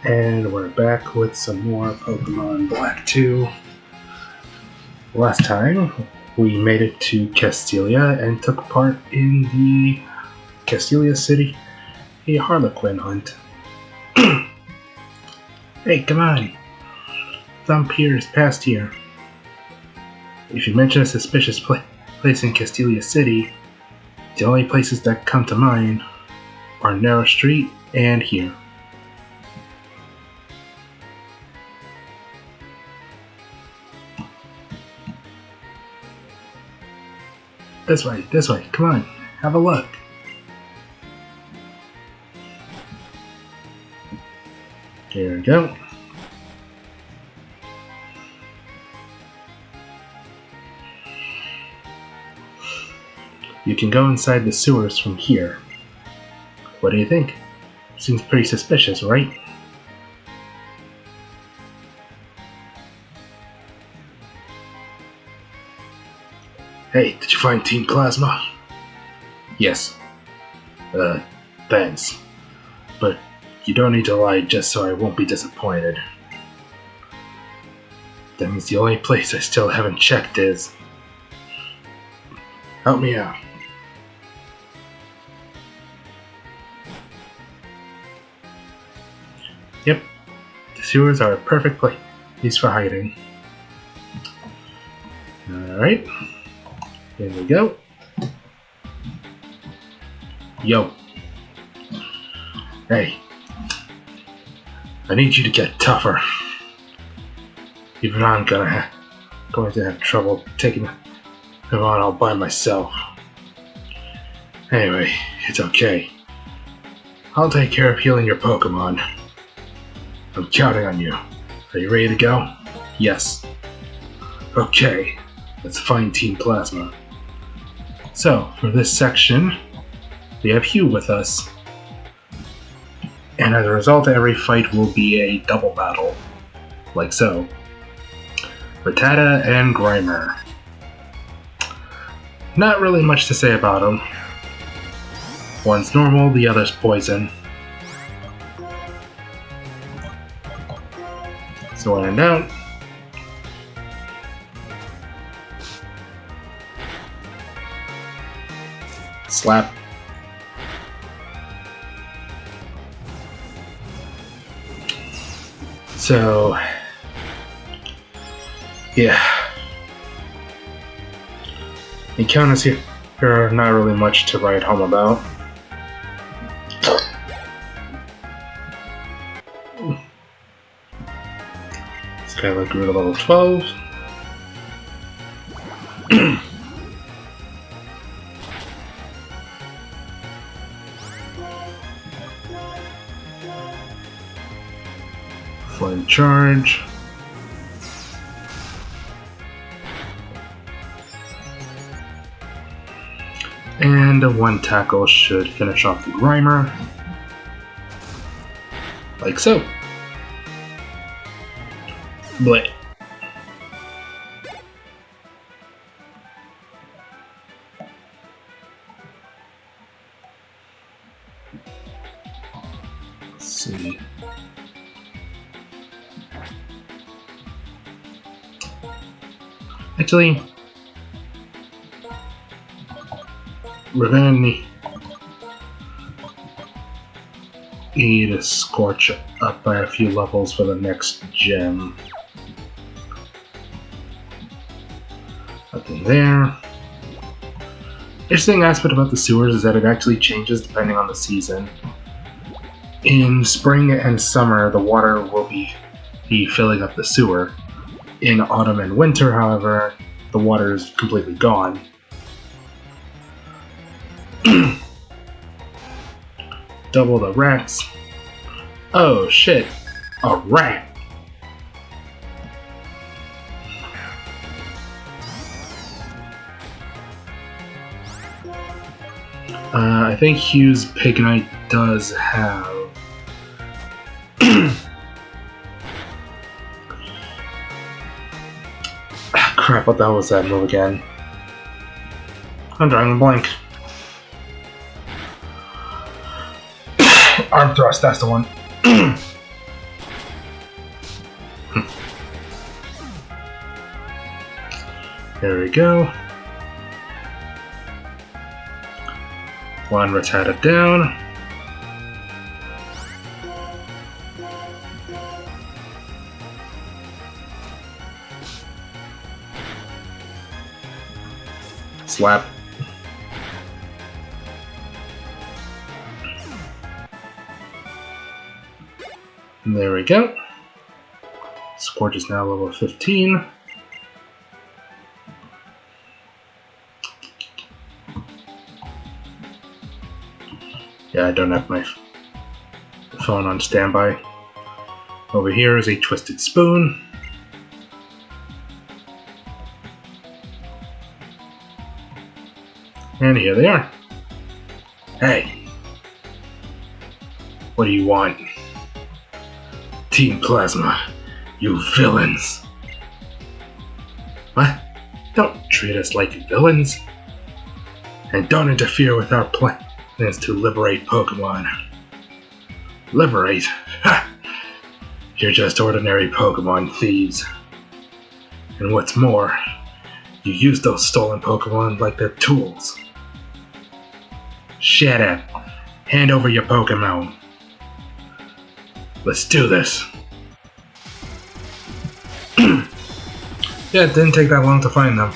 And we're back with some more Pokemon Black 2. Last time, we made it to Castelia and took part in the Castelia City a harlequin hunt. Hey, come on! Thumpier passed here. If you mention a suspicious place in Castelia City, the only places that come to mind are Narrow Street and here. This way, come on, have a look. Here we go. You can go inside the sewers from here. What do you think? Seems pretty suspicious, right? Hey, did you find Team Plasma? Yes. Thanks. But you don't need to lie just so I won't be disappointed. That means the only place I still haven't checked is... Help me out. Yep, the sewers are a perfect place for hiding. Alright. Here we go. Yo. Hey. I need you to get tougher. Even I'm going to have trouble taking him on all by myself. Anyway, it's okay. I'll take care of healing your Pokemon. I'm counting on you. Are you ready to go? Yes. Okay. Let's find Team Plasma. So, for this section, we have Hugh with us. And as a result, every fight will be a double battle. Like so. Rattata and Grimer. Not really much to say about them. One's normal, the other's poison. So when in doubt, slap. So, yeah. Encounters here are not really much to write home about. Skylar grew to level 12. Flame charge. And a one tackle should finish off the Grimer. Like so. Bleh. Let's see. Actually, we're gonna need to scorch up by a few levels for the next gem. Nothing there. Interesting aspect about the sewers is that it actually changes depending on the season. In spring and summer, the water will be filling up the sewer. In autumn and winter, however, the water is completely gone. Double the rats. Oh shit, a rat! I think Hugh's Pignite does have... Crap, what the hell was that move again? I'm drawing a blank. Arm thrust, that's the one. There we go. One Rattata down. Slap. There we go. Scorch is now level 15. Yeah, I don't have my phone on standby. Over here is a Twisted Spoon. And here they are. Hey! What do you want? Team Plasma, you villains! What? Don't treat us like villains! And don't interfere with our plans to liberate Pokemon. Liberate? Ha! You're just ordinary Pokemon thieves. And what's more, you use those stolen Pokemon like they're tools. Shut up. Hand over your Pokemon. Let's do this. Yeah, it didn't take that long to find them.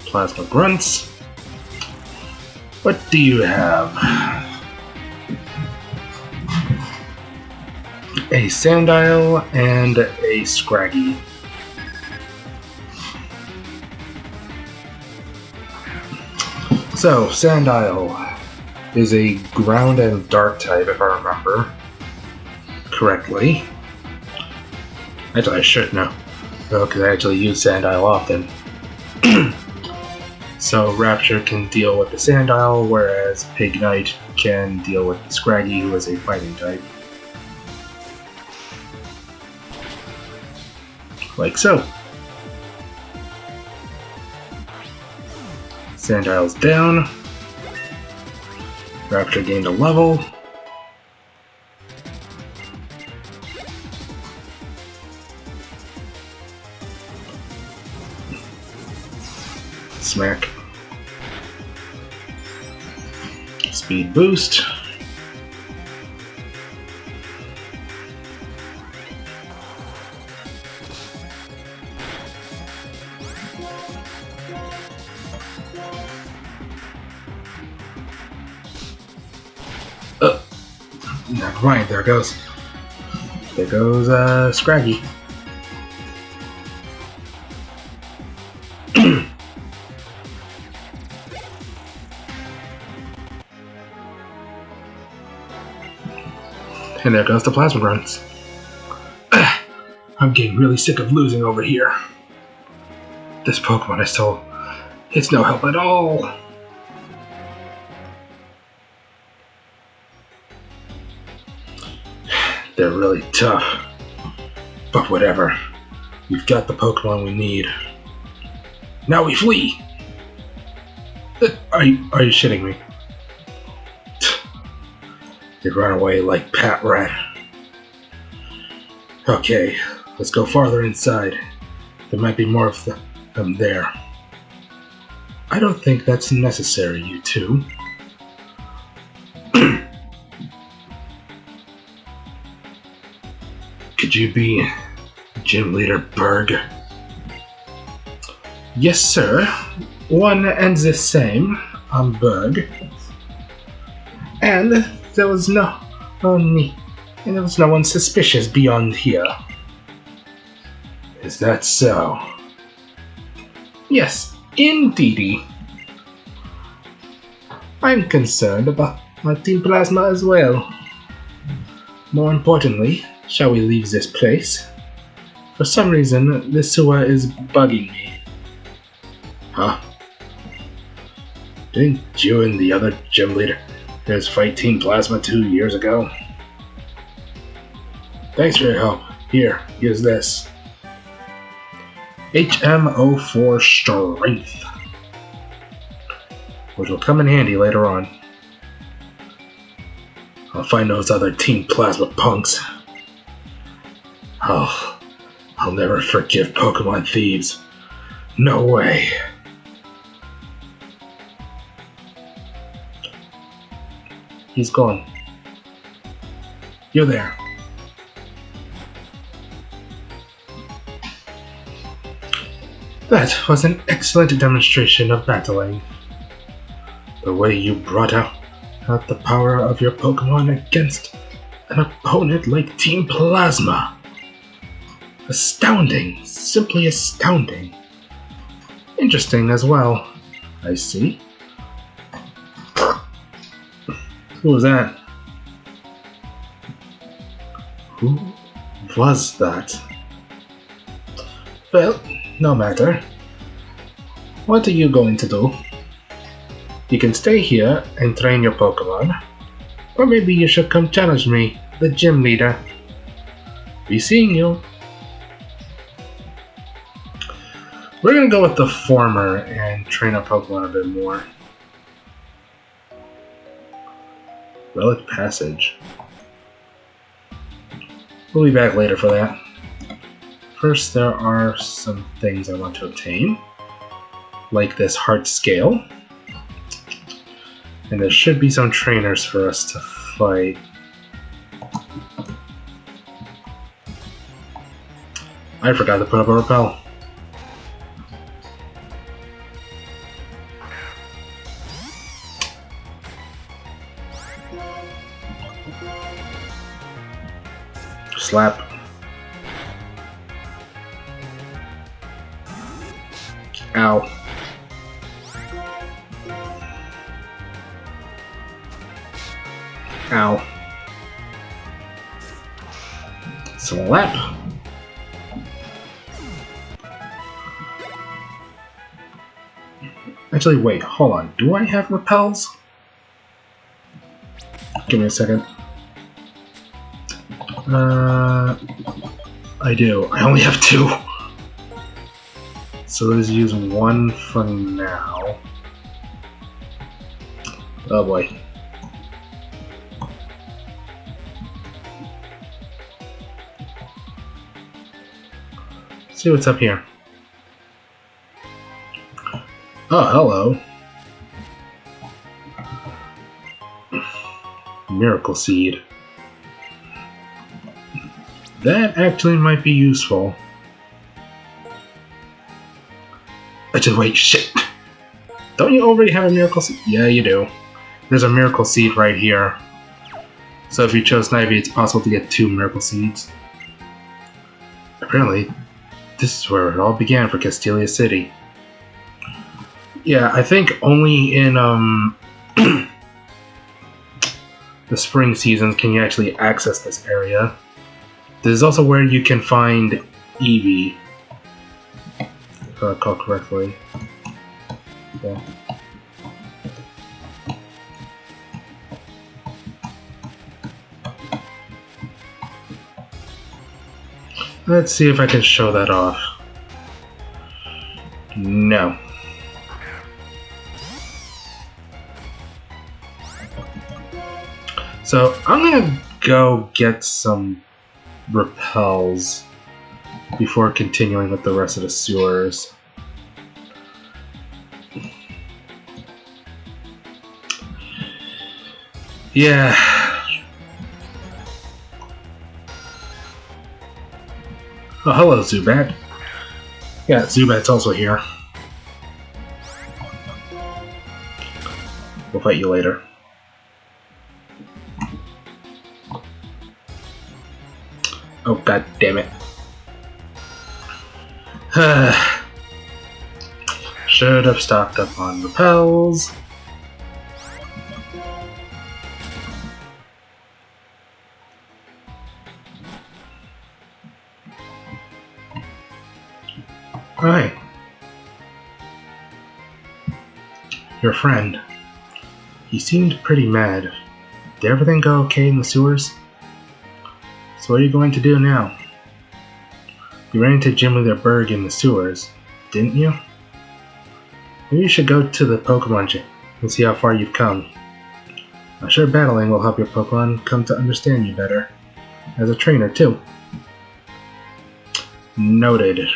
Plasma Grunts. What do you have? A Sandile and a Scraggy. So, Sandile is a ground and dark type, if I remember correctly. Actually, I should know, because I actually use Sandile often. So, Rapture can deal with the Sandile, whereas Pignite can deal with the Scraggy, who is a fighting type. Like so. Sandile's down. Rapture gained a level. Smack. Speed boost. Never mind, there goes Scraggy. And there goes the Plasma Grunts. I'm getting really sick of losing over here. This Pokemon is it's no help at all. They're really tough. But whatever. We've got the Pokemon we need. Now we flee! Are you shitting me? They run away like Pat Rat. Okay, let's go farther inside. There might be more of them there. I don't think that's necessary, you two. Could you be Gym Leader Berg? Yes, sir. One and the same. I'm Berg. And there was no one suspicious beyond here. Is that so? Yes, indeedy. I'm concerned about my Team Plasma as well. More importantly, shall we leave this place? For some reason, this sewer is bugging me. Huh? Didn't you and the other gym leaders fight Team Plasma 2 years ago? Thanks for your help. Here, use this. HMO4 Strength, which will come in handy later on. I'll find those other Team Plasma punks. Oh, I'll never forgive Pokemon thieves. No way. He's gone. You're there. That was an excellent demonstration of battling. The way you brought out the power of your Pokemon against an opponent like Team Plasma. Astounding. Simply astounding. Interesting as well. I see. Who was that? Who was that? Well, no matter. What are you going to do? You can stay here and train your Pokemon. Or maybe you should come challenge me, the gym leader. Be seeing you. We're gonna go with the former and train our Pokemon a bit more. Relic Passage. We'll be back later for that. First, there are some things I want to obtain, like this heart scale. And there should be some trainers for us to fight. I forgot to put up a repel. Slap. Ow. Ow. Slap. Actually, wait, hold on. Do I have repels? Give me a second. I do. I only have 2. So let's use 1 for now. Oh boy. Let's see what's up here. Oh, hello. Miracle Seed. That actually might be useful. Actually, wait, shit! Don't you already have a Miracle Seed? Yeah, you do. There's a Miracle Seed right here. So if you chose Snivy, it's possible to get 2 Miracle Seeds. Apparently, this is where it all began for Castelia City. Yeah, I think only in the spring seasons can you actually access this area. This is also where you can find Eevee, if I recall correctly. Yeah. Let's see if I can show that off. No. So I'm gonna go get some repels before continuing with the rest of the sewers. Yeah. Oh, hello, Zubat. Yeah, Zubat's also here. We'll fight you later. Oh, god damn it. Should have stocked up on repels. Hi. Your friend. He seemed pretty mad. Did everything go okay in the sewers? So what are you going to do now? You ran into Gym Leader Berg in the sewers, didn't you? Maybe you should go to the Pokemon Gym and see how far you've come. I'm sure battling will help your Pokemon come to understand you better. As a trainer, too. Noted.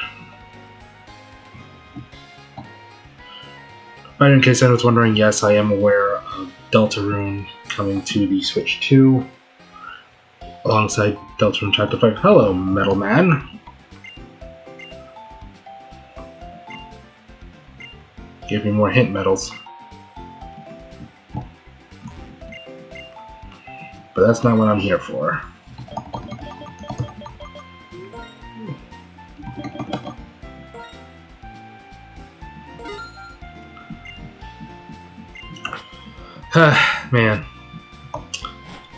But in case anyone's wondering, yes, I am aware of Deltarune coming to the Switch 2 alongside Deltarune Chapter 5. Hello, Metal Man. Give me more hint medals. But that's not what I'm here for. Man,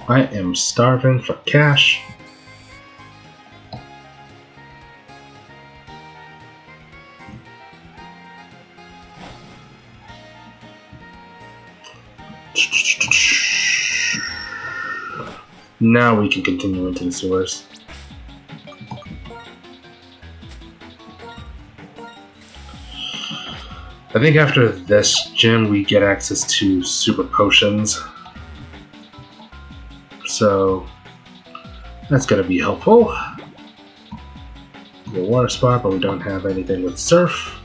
I am starving for cash. Now we can continue into the sewers. I think after this gym we get access to super potions. So that's gonna be helpful. The water spot, but we don't have anything with surf.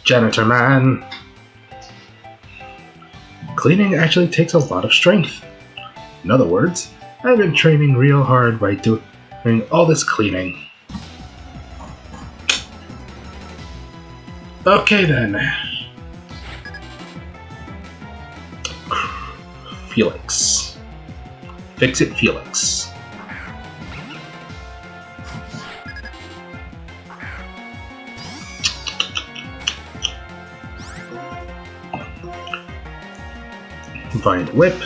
Janitor man. Cleaning actually takes a lot of strength. In other words, I've been training real hard by doing all this cleaning. Okay then. Felix. Fix it, Felix. Find whip.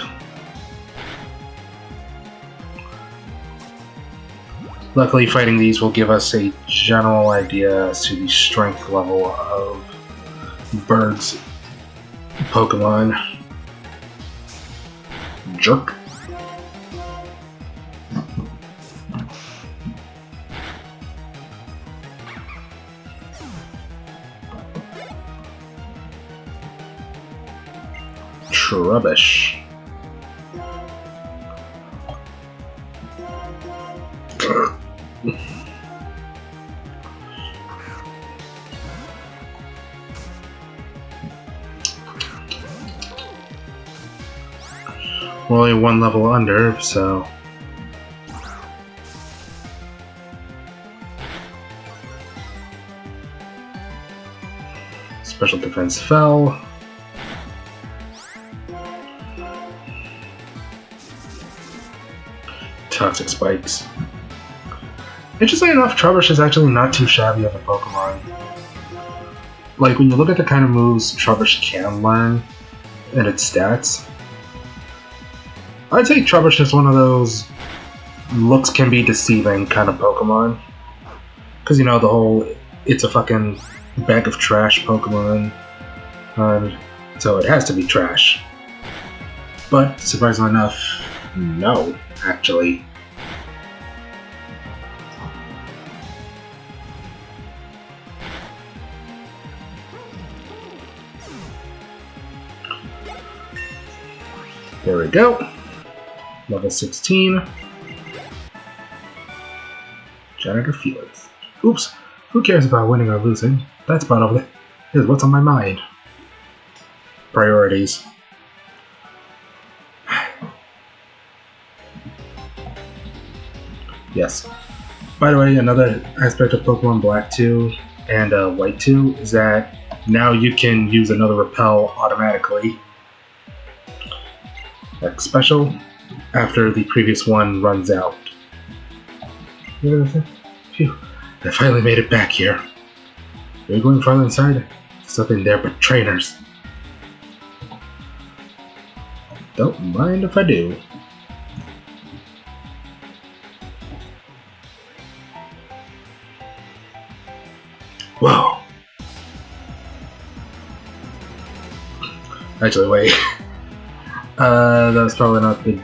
Luckily, fighting these will give us a general idea as to the strength level of Bird's Pokemon. Jerk. Trubbish. We're only one level under, so... Special defense fell. Toxic spikes. Interestingly enough, Trubbish is actually not too shabby of a Pokemon. Like, when you look at the kind of moves Trubbish can learn and its stats, I'd say Trubbish is one of those looks can be deceiving kind of Pokemon. Because, you know, the whole it's a fucking bag of trash Pokemon, so it has to be trash. But, surprisingly enough, no, actually. There we go. Level 16. Janitor Felix. Oops. Who cares about winning or losing? That's about over there. Here's what's on my mind. Priorities. Yes. By the way, another aspect of Pokemon Black 2 and White 2 is that now you can use another repel automatically. Like special after the previous one runs out. Phew, I finally made it back here. Are you going farther inside? There's nothing there but trainers. Don't mind if I do. Whoa. Actually, wait. That's probably not the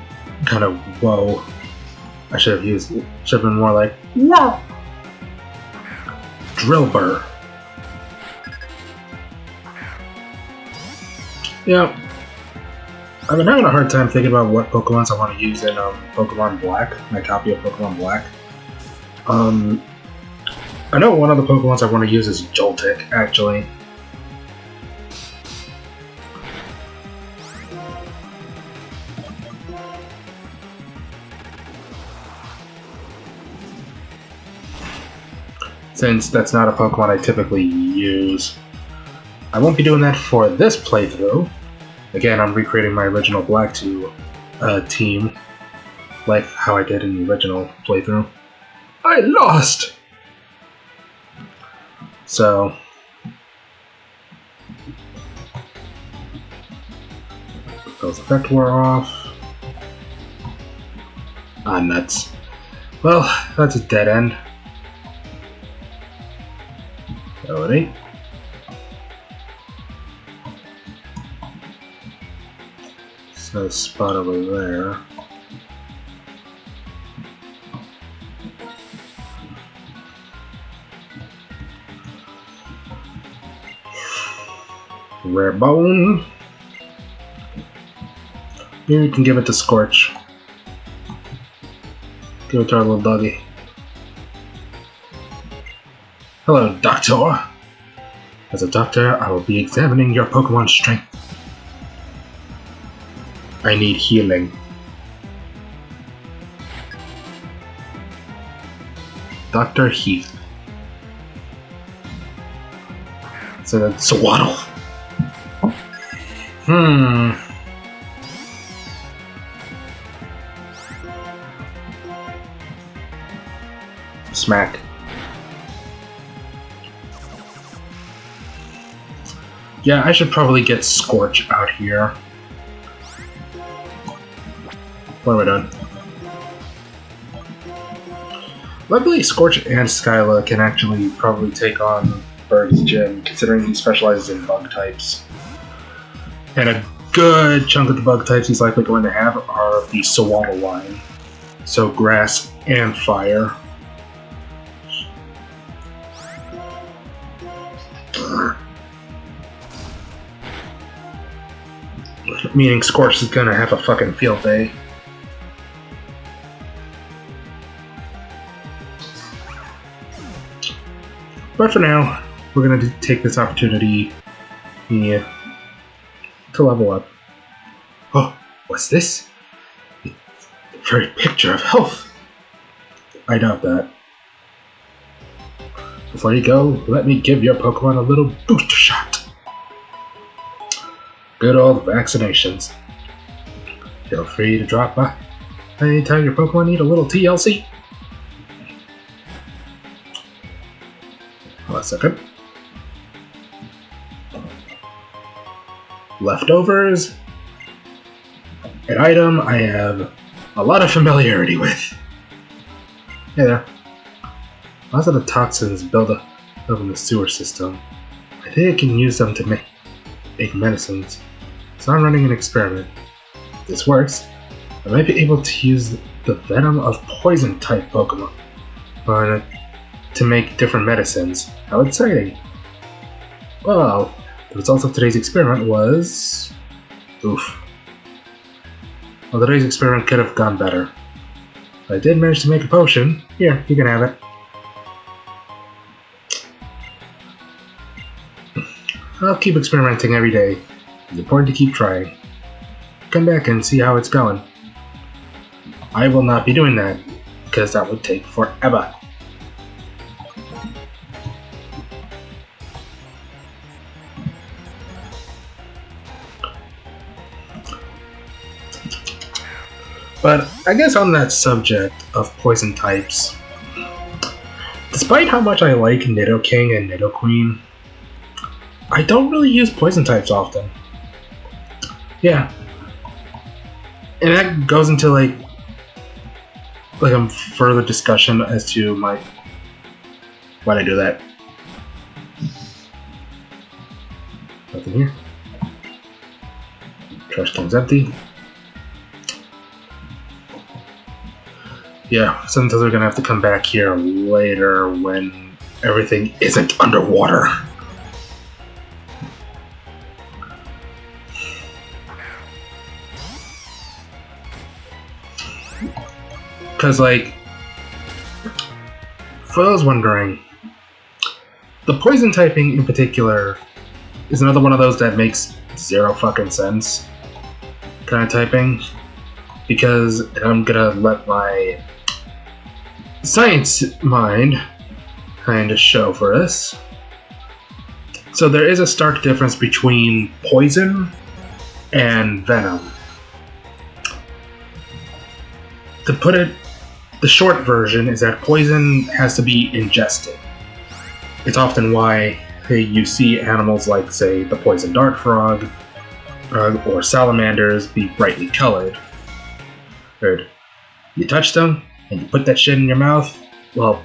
kind of whoa. I should have used. Should have been more like whoa. Drill burr. Yeah. I've been having a hard time thinking about what Pokemons I want to use in Pokemon Black, my copy of Pokemon Black. I know one of the Pokemons I want to use is Joltik, actually. Since that's not a Pokemon I typically use. I won't be doing that for this playthrough. Again, I'm recreating my original Black 2 team, like how I did in the original playthrough. I lost! So... those effect wore off. Ah, nuts. Well, that's a dead end. No, it ain't. So spot over there. Rare bone. Maybe we can give it to Scorch. Give it to our little doggy. Hello, Doctor. As a doctor, I will be examining your Pokemon's strength. I need healing. Dr. Heath. So that's Swaddle. Smack. Yeah, I should probably get Scorch out here. What am I doing? Luckily, Scorch and Skyla can actually probably take on Bird's gym, considering he specializes in bug types. And a good chunk of the bug types he's likely going to have are the Swaddle line. So grass and fire. Meaning Scorch is gonna have a fucking field day. But for now, we're gonna take this opportunity to level up. Oh, what's this? The very picture of health. I doubt that. Before you go, let me give your Pokemon a little booster shot. Good old vaccinations. Feel free to drop by anytime your Pokemon need a little TLC. Hold on a second. Leftovers. An item I have a lot of familiarity with. Hey there. Lots of the toxins build up in the sewer system. I think I can use them to make medicines. So I'm running an experiment. If this works, I might be able to use the venom of poison type Pokemon to make different medicines. How exciting! Well, the results of today's experiment was... oof. Well, today's experiment could have gone better. I did manage to make a potion. Here, you can have it. I'll keep experimenting every day. It's important to keep trying. Come back and see how it's going. I will not be doing that, because that would take forever. But I guess on that subject of poison types, despite how much I like Nidoking and Nidoqueen, I don't really use poison types often. Yeah. And that goes into like a further discussion as to why'd I do that. Nothing here. Trash can's empty. Yeah, sometimes we're gonna have to come back here later when everything isn't underwater. Because, like, For those wondering, the poison typing in particular is another one of those that makes zero fucking sense kind of typing, because I'm gonna let my science mind kind of show for us. So there is a stark difference between poison and venom. To put it, the short version is that poison has to be ingested. It's often why you see animals like, say, the poison dart frog or salamanders be brightly colored. Or you touch them and you put that shit in your mouth, well,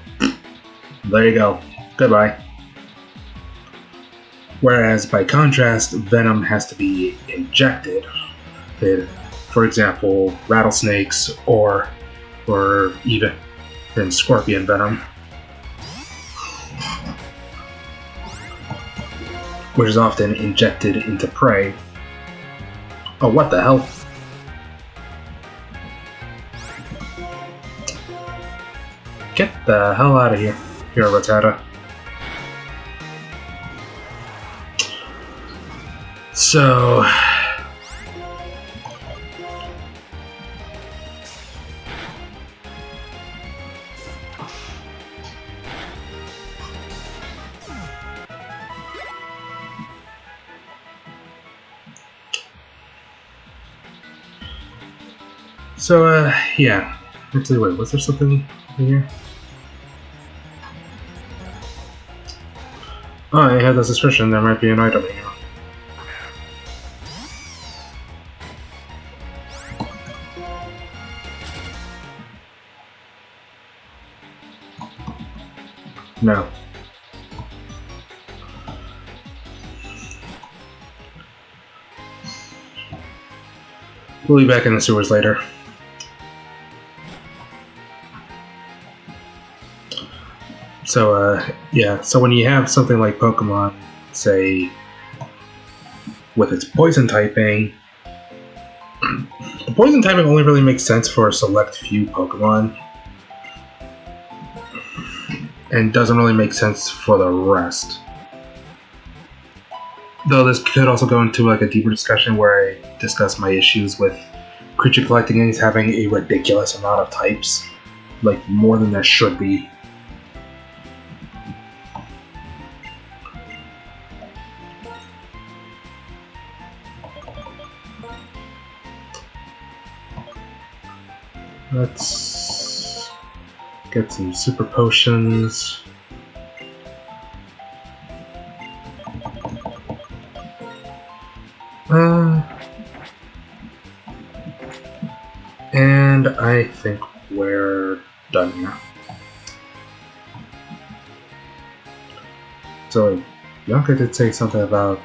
there you go. Goodbye. Whereas, by contrast, venom has to be injected. For example, rattlesnakes or even scorpion venom, which is often injected into prey. Oh, what the hell? Get the hell out of here, Rattata. So... yeah. Actually, wait, was there something in here? Oh, I had the suspicion there might be an item here. No. We'll be back in the sewers later. So, yeah, so when you have something like Pokemon, say, with its poison typing, the poison typing only really makes sense for a select few Pokemon, and doesn't really make sense for the rest. Though this could also go into like a deeper discussion where I discuss my issues with creature collecting games having a ridiculous amount of types, like more than there should be. Let's get some super potions. And I think we're done here. So, Bianca did say something about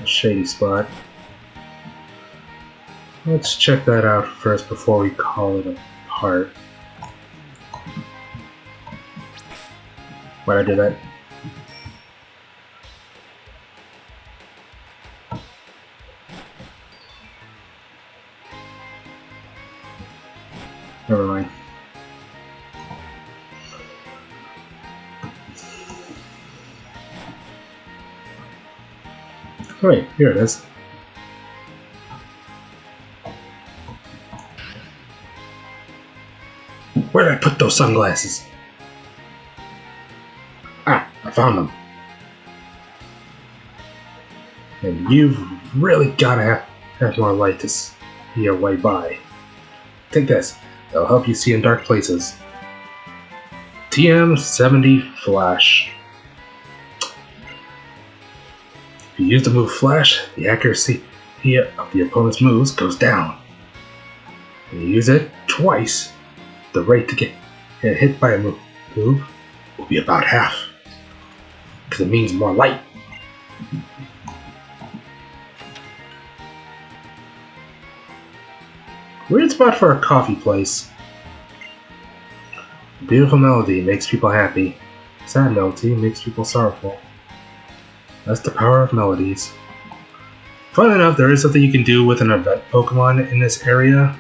a shady spot. Let's check that out first before we call it a part. Why'd I do that? Never mind. Oh, wait, here it is. Where did I put those sunglasses? Ah, I found them. And you've really gotta have more light to see your way by. Take this. It'll help you see in dark places. TM70 Flash. If you use the move Flash, the accuracy of the opponent's moves goes down. When you use it twice, the rate to get hit by a move will be about half. Because it means more light. Weird spot for a coffee place. Beautiful melody makes people happy. Sad melody makes people sorrowful. That's the power of melodies. Fun enough, there is something you can do with an event Pokemon in this area.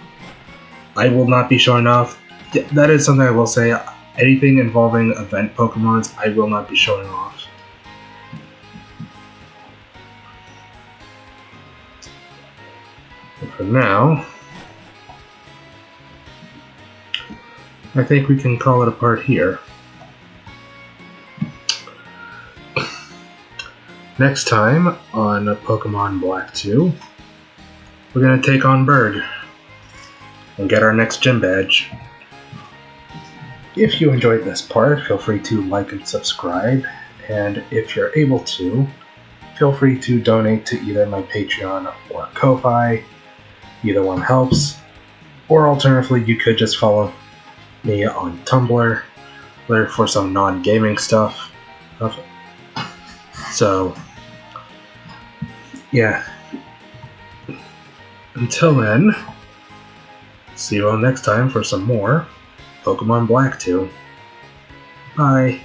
I will not be showing off Yeah, that is something I will say. Anything involving event Pokemons, I will not be showing off. And for now, I think we can call it a part here. Next time on Pokemon Black 2, we're going to take on Bird and get our next gym badge. If you enjoyed this part, feel free to like and subscribe, and if you're able to, feel free to donate to either my Patreon or Ko-Fi. Either one helps, or alternatively, you could just follow me on Tumblr for some non-gaming stuff. So, yeah. Until then, see you all next time for some more Pokemon Black 2. Bye.